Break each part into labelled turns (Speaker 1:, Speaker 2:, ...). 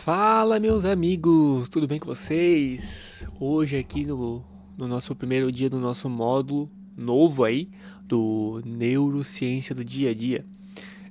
Speaker 1: Fala, meus amigos, tudo bem com vocês? Hoje aqui no nosso primeiro dia do nosso módulo novo aí, do Neurociência do Dia a Dia.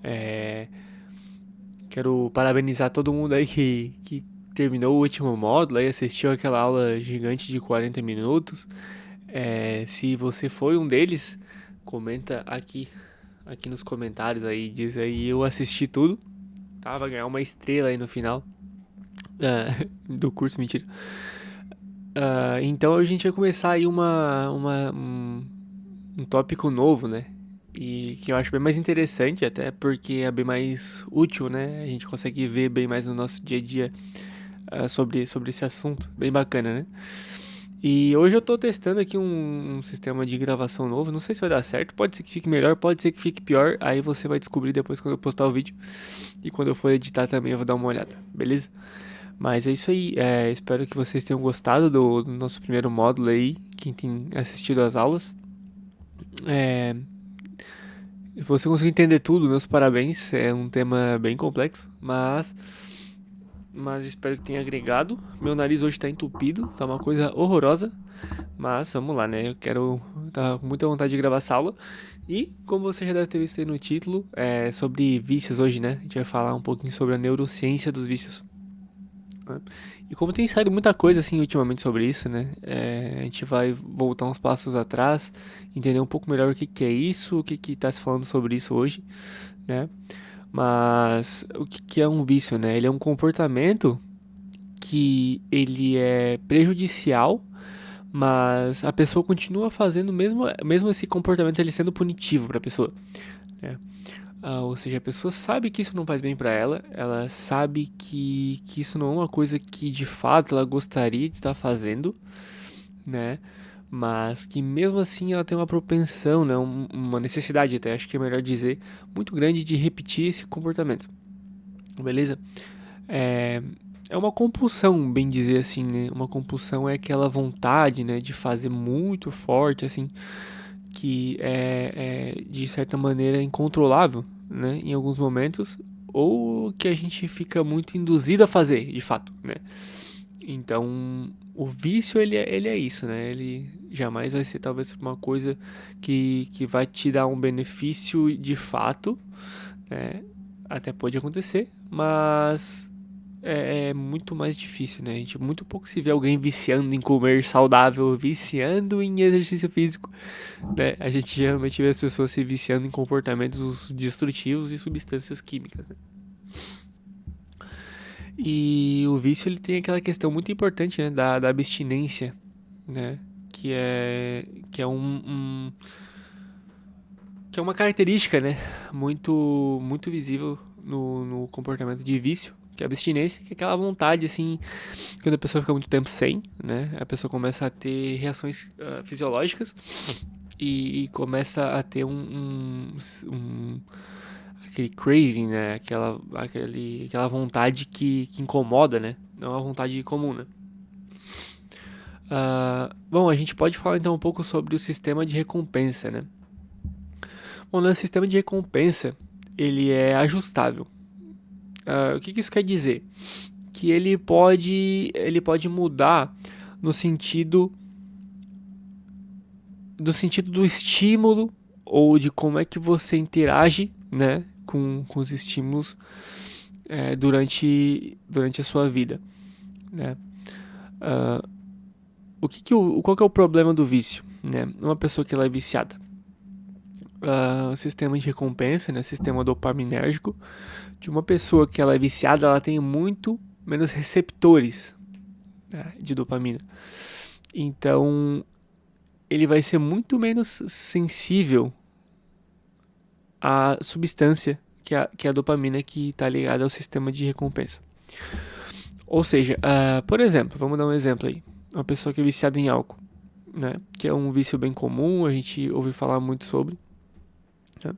Speaker 1: É, Quero parabenizar todo mundo aí que terminou o último módulo aí, assistiu aquela aula gigante de 40 minutos. Se você foi um deles, comenta aqui nos comentários aí, diz aí, eu assisti tudo, tá? Vai ganhar uma estrela aí no final. Do curso, mentira. Então a gente vai começar aí um tópico novo, né? E que eu acho bem mais interessante, até porque é bem mais útil, né? A gente consegue ver bem mais no nosso dia a dia sobre esse assunto. Bem bacana, né? E hoje eu tô testando aqui um sistema de gravação novo. Não sei se vai dar certo. Pode ser que fique melhor, pode ser que fique pior. Aí você vai descobrir depois quando eu postar o vídeo. E quando eu for editar também eu vou dar uma olhada, beleza? Mas é isso aí, espero que vocês tenham gostado do nosso primeiro módulo aí, quem tem assistido às aulas. É, Se você conseguiu entender tudo, meus parabéns, é um tema bem complexo, mas espero que tenha agregado. Meu nariz hoje tá entupido, tá uma coisa horrorosa, mas vamos lá, né? Tá com muita vontade de gravar essa aula. E, como você já deve ter visto aí no título, é sobre vícios hoje, né? A gente vai falar um pouquinho sobre a neurociência dos vícios, né? E como tem saído muita coisa assim ultimamente sobre isso, né? A gente vai voltar uns passos atrás, entender um pouco melhor o que é isso, o que está se falando sobre isso hoje, né? Mas o que é um vício, né? Ele é um comportamento que ele é prejudicial, mas a pessoa continua fazendo mesmo esse comportamento ele sendo punitivo para a pessoa, né? Ou seja, a pessoa sabe que isso não faz bem pra ela, ela sabe que isso não é uma coisa que de fato ela gostaria de estar fazendo, né? Mas que mesmo assim ela tem uma propensão, né? Uma necessidade até, acho que é melhor dizer, muito grande de repetir esse comportamento, beleza? É, é uma compulsão, bem dizer assim, né? Uma compulsão é aquela vontade, né, de fazer muito forte, assim, que é de certa maneira incontrolável, né, em alguns momentos, ou que a gente fica muito induzido a fazer, de fato, né. Então, o vício ele é isso, né? Ele jamais vai ser talvez uma coisa que vai te dar um benefício de fato, né? Até pode acontecer, mas é muito mais difícil, né? A gente muito pouco se vê alguém viciando em comer saudável, viciando em exercício físico, né? A gente geralmente vê as pessoas se viciando em comportamentos destrutivos e substâncias químicas, né? E o vício ele tem aquela questão muito importante, né, da abstinência, né? Que é que é uma característica, né, muito visível no comportamento de vício, que é a abstinência, que é aquela vontade assim, quando a pessoa fica muito tempo sem, né, a pessoa começa a ter reações fisiológicas e começa a ter aquele craving, né, aquela vontade que incomoda, né, não é uma vontade comum, né. Bom, a gente pode falar então um pouco sobre o sistema de recompensa, né? Bom, no sistema de recompensa, ele é ajustável. O que isso quer dizer? Que ele pode mudar no sentido do estímulo ou de como é que você interage, né, com os estímulos durante a sua vida, né? Qual que é o problema do vício, né? Uma pessoa que ela é viciada, o sistema de recompensa, né, sistema dopaminérgico de uma pessoa que ela é viciada, ela tem muito menos receptores, né, de dopamina. Então, ele vai ser muito menos sensível à substância que é a dopamina que está ligada ao sistema de recompensa. Ou seja, por exemplo, vamos dar um exemplo aí. Uma pessoa que é viciada em álcool, né, que é um vício bem comum, a gente ouve falar muito sobre, né?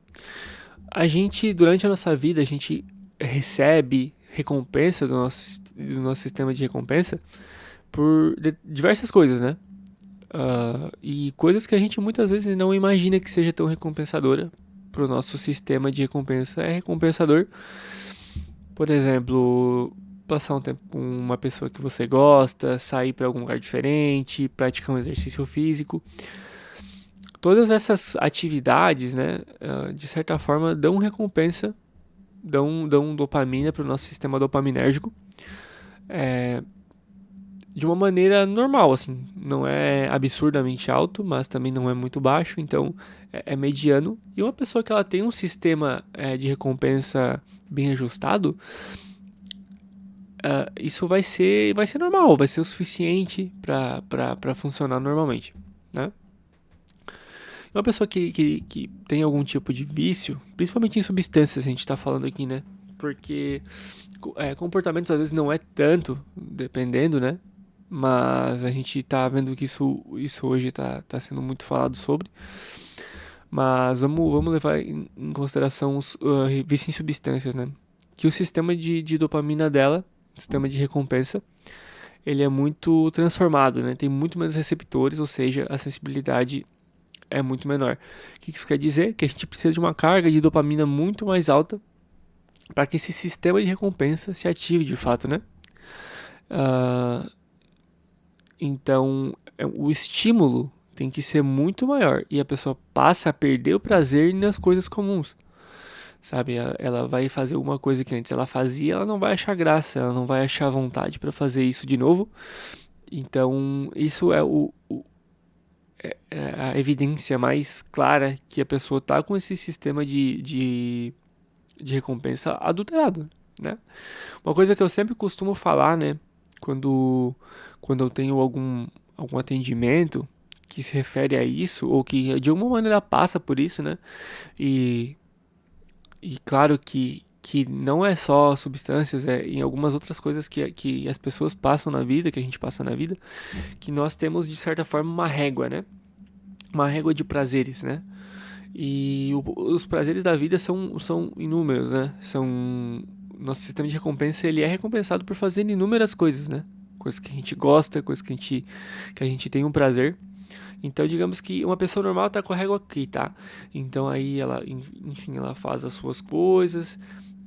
Speaker 1: A gente, durante a nossa vida, a gente recebe recompensa do nosso sistema de recompensa por diversas coisas, né? E coisas que a gente muitas vezes não imagina que seja tão recompensadora para o nosso sistema de recompensa. É recompensador, por exemplo, passar um tempo com uma pessoa que você gosta, sair para algum lugar diferente, praticar um exercício físico. Todas essas atividades, né, de certa forma, dão recompensa, dão dopamina para o nosso sistema dopaminérgico, de uma maneira normal, assim. Não é absurdamente alto, mas também não é muito baixo, então é mediano. E uma pessoa que ela tem um sistema de recompensa bem ajustado, isso vai ser normal, vai ser o suficiente para funcionar normalmente, né? Uma pessoa que tem algum tipo de vício, principalmente em substâncias, a gente está falando aqui, né? Porque comportamentos às vezes não é tanto, dependendo, né? Mas a gente tá vendo que isso hoje tá sendo muito falado sobre. Mas vamos levar em consideração os vícios em substâncias, né? Que o sistema de dopamina dela, sistema de recompensa, ele é muito transformado, né? Tem muito menos receptores, ou seja, a sensibilidade é muito menor. O que isso quer dizer? Que a gente precisa de uma carga de dopamina muito mais alta para que esse sistema de recompensa se ative de fato, né? Uh, então, o estímulo tem que ser muito maior e a pessoa passa a perder o prazer nas coisas comuns, sabe? Ela vai fazer uma coisa que antes ela fazia, ela não vai achar graça, ela não vai achar vontade para fazer isso de novo. Então, isso é a evidência mais clara que a pessoa tá com esse sistema de recompensa adulterado, né? Uma coisa que eu sempre costumo falar, né? Quando eu tenho algum atendimento que se refere a isso, ou que de alguma maneira passa por isso, né? E, e claro que não é só substâncias, é em algumas outras coisas que as pessoas passam na vida, que a gente passa na vida, que nós temos de certa forma uma régua, né? Uma régua de prazeres, né? E os prazeres da vida são inúmeros, né? Nosso sistema de recompensa ele é recompensado por fazer inúmeras coisas, né? Coisas que a gente gosta, coisas que a gente tem um prazer. Então, digamos que uma pessoa normal tá com a régua aqui, tá? Então aí ela, enfim, ela faz as suas coisas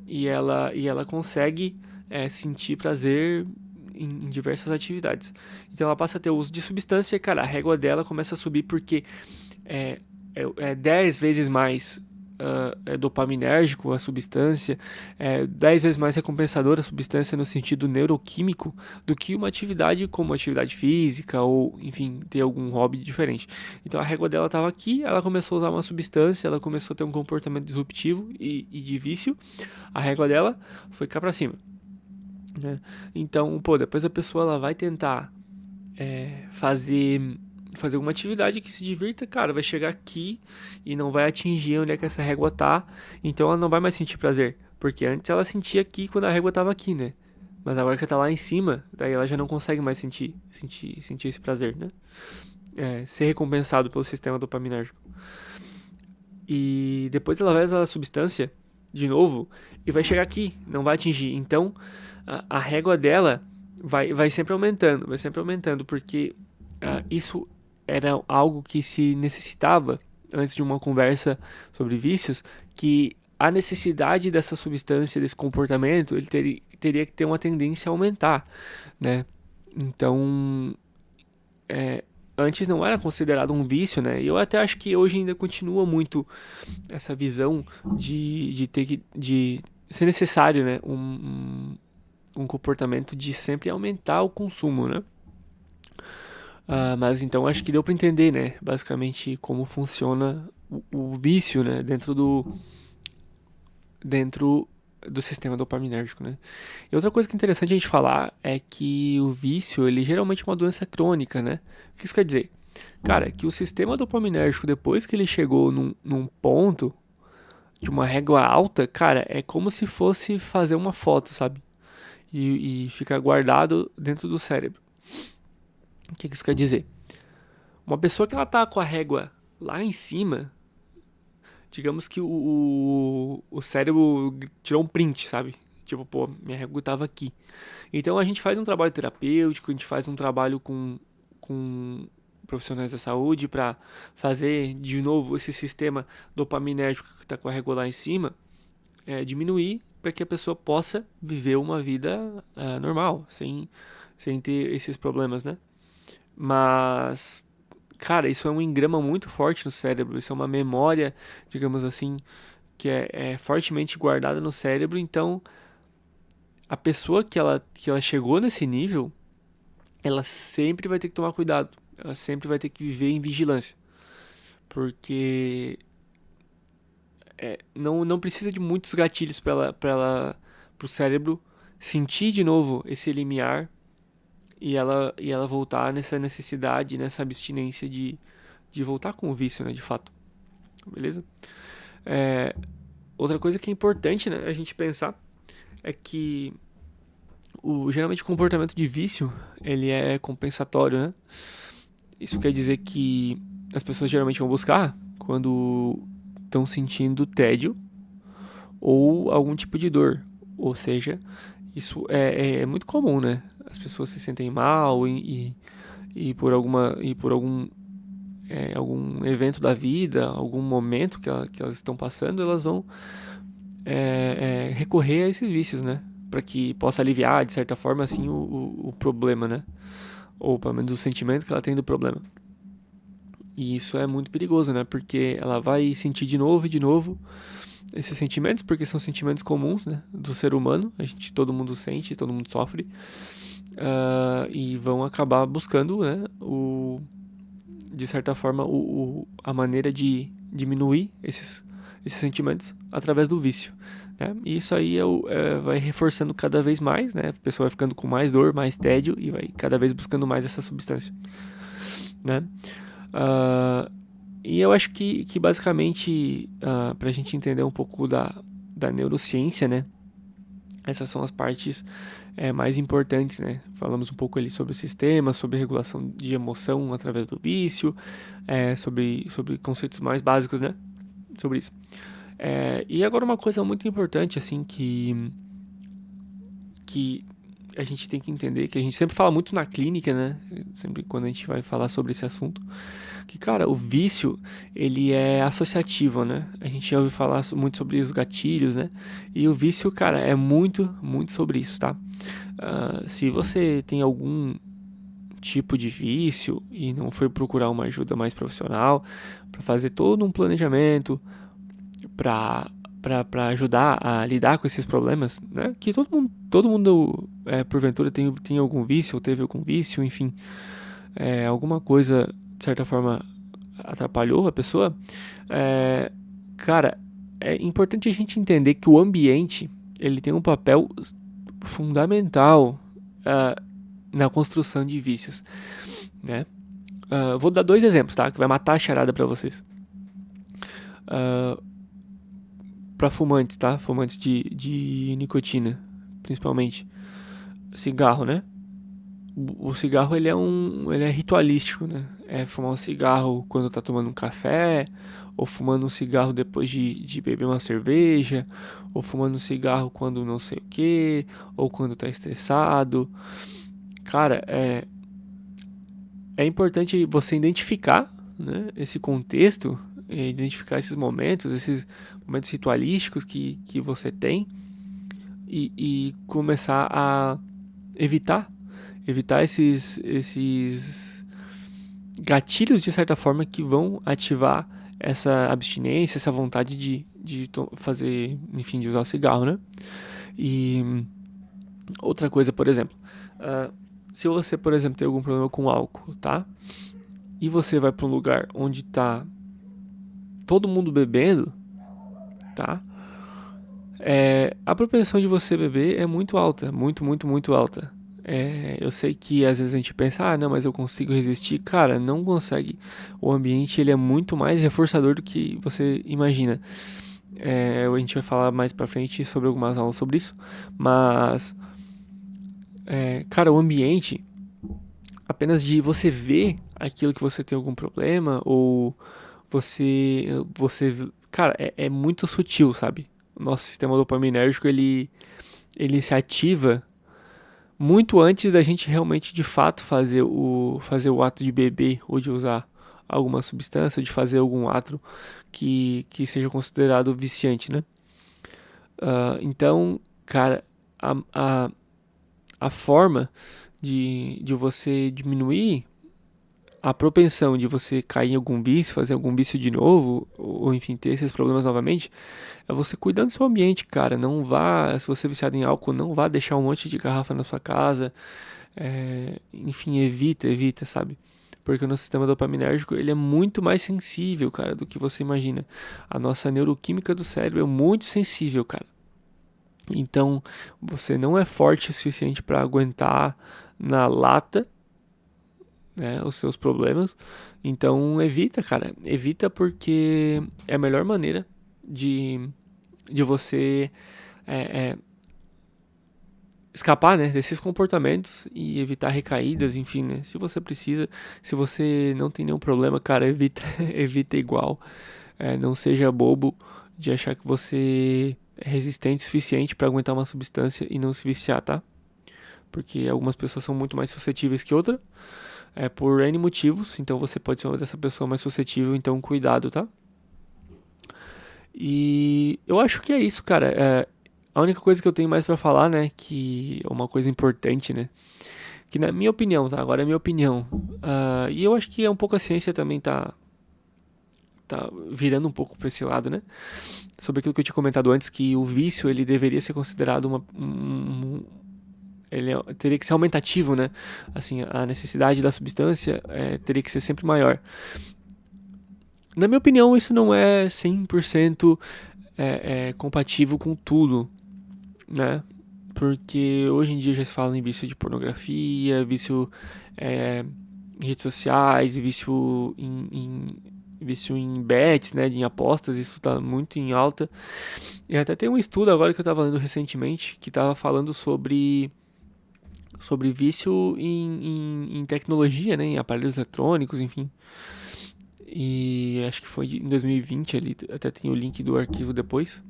Speaker 1: e ela consegue sentir prazer em diversas atividades. Então ela passa a ter o uso de substância e, cara, a régua dela começa a subir porque é, é 10 vezes mais dopaminérgico a substância, 10 vezes mais recompensadora a substância no sentido neuroquímico do que uma atividade como atividade física ou, enfim, ter algum hobby diferente. Então a régua dela estava aqui, ela começou a usar uma substância, ela começou a ter um comportamento disruptivo e de vício, a régua dela foi cá para cima. Né? Então, pô, depois a pessoa ela vai tentar fazer alguma atividade que se divirta, cara, vai chegar aqui e não vai atingir onde é que essa régua tá, então ela não vai mais sentir prazer, porque antes ela sentia aqui quando a régua tava aqui, né? Mas agora que tá lá em cima, daí ela já não consegue mais sentir esse prazer, né? Ser recompensado pelo sistema dopaminérgico. E depois ela vai usar a substância de novo e vai chegar aqui, não vai atingir. Então a régua dela vai sempre aumentando, porque isso era algo que se necessitava antes de uma conversa sobre vícios, que a necessidade dessa substância, desse comportamento, ele teria que ter uma tendência a aumentar, né? Então, antes não era considerado um vício, né? E eu até acho que hoje ainda continua muito essa visão de ser necessário, né? Um comportamento de sempre aumentar o consumo, né? Mas então acho que deu para entender, né? Basicamente como funciona o vício, né? Dentro do sistema dopaminérgico, né? E outra coisa que é interessante a gente falar é que o vício, ele geralmente é uma doença crônica, né? O que isso quer dizer? Cara, que o sistema dopaminérgico, depois que ele chegou num ponto de uma régua alta, cara, é como se fosse fazer uma foto, sabe? E ficar guardado dentro do cérebro. O que isso quer dizer? Uma pessoa que ela tá com a régua lá em cima, digamos que o cérebro tirou um print, sabe? Tipo, pô, minha régua tava aqui. Então a gente faz um trabalho terapêutico, a gente faz um trabalho com profissionais da saúde para fazer de novo esse sistema dopaminérgico que tá com a régua lá em cima, diminuir que a pessoa possa viver uma vida normal, sem ter esses problemas, né? Mas, cara, isso é um engrama muito forte no cérebro, isso é uma memória, digamos assim, que é fortemente guardada no cérebro, então a pessoa que ela chegou nesse nível, ela sempre vai ter que tomar cuidado, ela sempre vai ter que viver em vigilância, porque não precisa de muitos gatilhos pro cérebro sentir de novo esse limiar e ela voltar nessa necessidade, nessa abstinência de voltar com o vício, né, de fato. Beleza? É, outra coisa que é importante, né, a gente pensar é que geralmente o comportamento de vício, ele é compensatório, né? Isso quer dizer que as pessoas geralmente vão buscar quando estão sentindo tédio ou algum tipo de dor. Ou seja, isso é muito comum, né? As pessoas se sentem mal e por algum evento da vida, algum momento que elas estão passando, elas vão recorrer a esses vícios, né? Para que possa aliviar, de certa forma, assim, o problema, né? Ou pelo menos o sentimento que ela tem do problema. E isso é muito perigoso, né? Porque ela vai sentir de novo e de novo esses sentimentos, porque são sentimentos comuns, né? Do ser humano. Todo mundo sente, todo mundo sofre. E vão acabar buscando, né? De certa forma, a maneira de diminuir esses sentimentos através do vício. Né? E isso aí vai reforçando cada vez mais, né? A pessoa vai ficando com mais dor, mais tédio e vai cada vez buscando mais essa substância. Né? E eu acho que basicamente, para a gente entender um pouco da neurociência, né? Essas são as partes mais importantes, né? Falamos um pouco ali sobre o sistema, sobre regulação de emoção através do vício, sobre conceitos mais básicos, né? Sobre isso. E agora uma coisa muito importante, assim, que a gente tem que entender, que a gente sempre fala muito na clínica, né? Sempre quando a gente vai falar sobre esse assunto, que, cara, o vício, ele é associativo, né? A gente já ouviu falar muito sobre os gatilhos, né? E o vício, cara, é muito, muito sobre isso, tá? Se você tem algum tipo de vício e não foi procurar uma ajuda mais profissional para fazer todo um planejamento para ajudar a lidar com esses problemas, né? Que todo mundo porventura tem algum vício ou teve algum vício, enfim, alguma coisa de certa forma atrapalhou a pessoa. Cara, é importante a gente entender que o ambiente ele tem um papel fundamental na construção de vícios, né? Vou dar 2 exemplos, tá? Que vai matar a charada para vocês. Para fumantes, tá? Fumantes de nicotina, principalmente. Cigarro, né? O cigarro ele é ritualístico, né? É fumar um cigarro quando tá tomando um café, ou fumando um cigarro depois de beber uma cerveja, ou fumando um cigarro quando não sei o que, ou quando tá estressado. Cara, é importante você identificar, né, esse contexto, identificar esses momentos ritualísticos que você tem e começar a evitar esses gatilhos de certa forma que vão ativar essa abstinência, essa vontade de fazer, enfim, de usar o cigarro, né? E outra coisa, por exemplo, se você, por exemplo, tem algum problema com álcool, tá? E você vai para um lugar onde tá todo mundo bebendo, tá? A propensão de você beber é muito alta, muito, muito, muito alta. Eu sei que às vezes a gente pensa, não, mas eu consigo resistir. Cara, não consegue. O ambiente ele é muito mais reforçador do que você imagina. A gente vai falar mais pra frente sobre algumas aulas sobre isso, mas, cara, o ambiente, apenas de você ver aquilo que você tem algum problema ou cara, é muito sutil, sabe? O nosso sistema dopaminérgico ele se ativa muito antes da gente realmente de fato fazer o ato de beber ou de usar alguma substância, ou de fazer algum ato que seja considerado viciante, né? Então, cara, a, a, a forma de você diminuir a propensão de você cair em algum vício, fazer algum vício de novo, ou enfim, ter esses problemas novamente, é você cuidando do seu ambiente, cara. Não vá, se você é viciado em álcool, não vá deixar um monte de garrafa na sua casa. Enfim, evita, sabe? Porque o nosso sistema dopaminérgico, ele é muito mais sensível, cara, do que você imagina. A nossa neuroquímica do cérebro é muito sensível, cara. Então, você não é forte o suficiente para aguentar na lata, né, os seus problemas. Então, evita, cara. Evita porque é a melhor maneira de você é, é, escapar, né, desses comportamentos e evitar recaídas, enfim, né? Se você precisa, se você não tem nenhum problema, cara, evita, evita igual. Não seja bobo de achar que você é resistente o suficiente para aguentar uma substância e não se viciar, tá? Porque algumas pessoas são muito mais suscetíveis que outras, por N motivos, então você pode ser uma dessa pessoa mais suscetível, então cuidado, tá? E eu acho que é isso, cara. A única coisa que eu tenho mais pra falar, né, que é uma coisa importante, né, que na minha opinião, tá? Agora é minha opinião. E eu acho que é um pouco a ciência também tá virando um pouco pra esse lado, né? Sobre aquilo que eu tinha comentado antes, que o vício ele deveria ser considerado ele teria que ser aumentativo, né? Assim, a necessidade da substância teria que ser sempre maior. Na minha opinião, isso não é 100% compatível com tudo, né? Porque hoje em dia já se fala em vício de pornografia, vício em redes sociais, vício em bets, né, em apostas, isso está muito em alta. E até tem um estudo agora que eu estava lendo recentemente que estava falando sobre vício em tecnologia, né, em aparelhos eletrônicos, enfim. E acho que foi em 2020 ali, até tem o link do arquivo depois.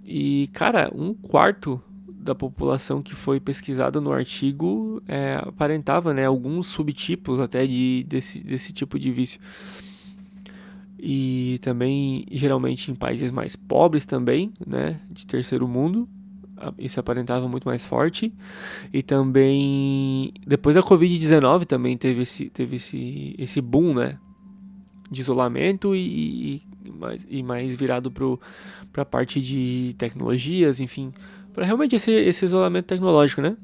Speaker 1: E, cara, um quarto da população que foi pesquisada no artigo aparentava, né, alguns subtipos até desse tipo de vício. E também, geralmente, em países mais pobres também, né, de terceiro mundo, isso aparentava muito mais forte. E também, depois da Covid-19 também teve esse boom, né, de isolamento e mais virado para a parte de tecnologias, enfim, para realmente esse isolamento tecnológico, né,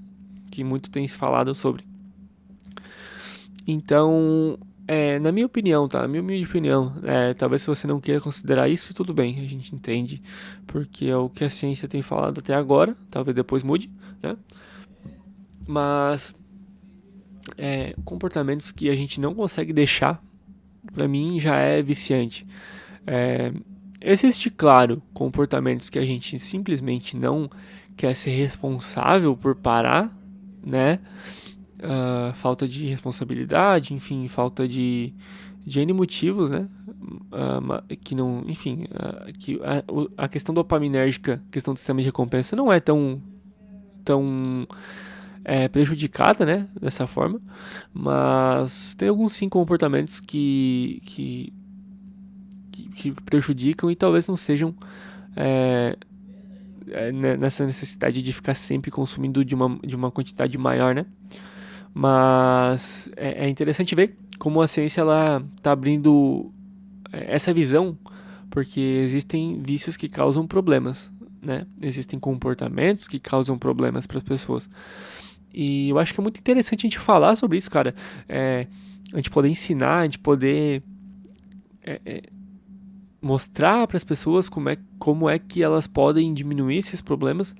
Speaker 1: que muito tem se falado sobre. Então, na minha opinião, tá? Minha humilde opinião, talvez se você não queira considerar isso, tudo bem, a gente entende, porque é o que a ciência tem falado até agora, talvez depois mude, né? Mas comportamentos que a gente não consegue deixar, pra mim já é viciante. Existe, claro, comportamentos que a gente simplesmente não quer ser responsável por parar, né? Falta de responsabilidade, enfim, falta de N motivos, né? Que não, enfim, que a questão dopaminérgica, questão do sistema de recompensa não é tão prejudicada, né? Dessa forma, mas tem alguns sim comportamentos que prejudicam e talvez não sejam nessa necessidade de ficar sempre consumindo de uma quantidade maior, né? Mas é interessante ver como a ciência ela tá abrindo essa visão, porque existem vícios que causam problemas, né? Existem comportamentos que causam problemas para as pessoas. E eu acho que é muito interessante a gente falar sobre isso, cara. A gente poder ensinar, a gente poder mostrar para as pessoas como é que elas podem diminuir esses problemas,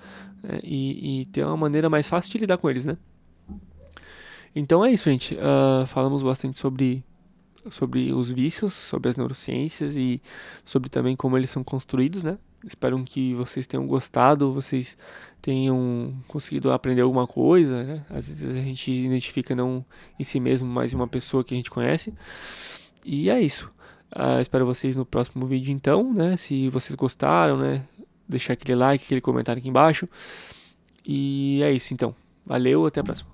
Speaker 1: e ter uma maneira mais fácil de lidar com eles, né? Então é isso, gente. Falamos bastante sobre os vícios, sobre as neurociências e sobre também como eles são construídos, né? Espero que vocês tenham gostado, vocês tenham conseguido aprender alguma coisa, né? Às vezes a gente identifica não em si mesmo, mas em uma pessoa que a gente conhece. E é isso. Espero vocês no próximo vídeo então, né? Se vocês gostaram, né? Deixar aquele like, aquele comentário aqui embaixo. E é isso então. Valeu, até a próxima.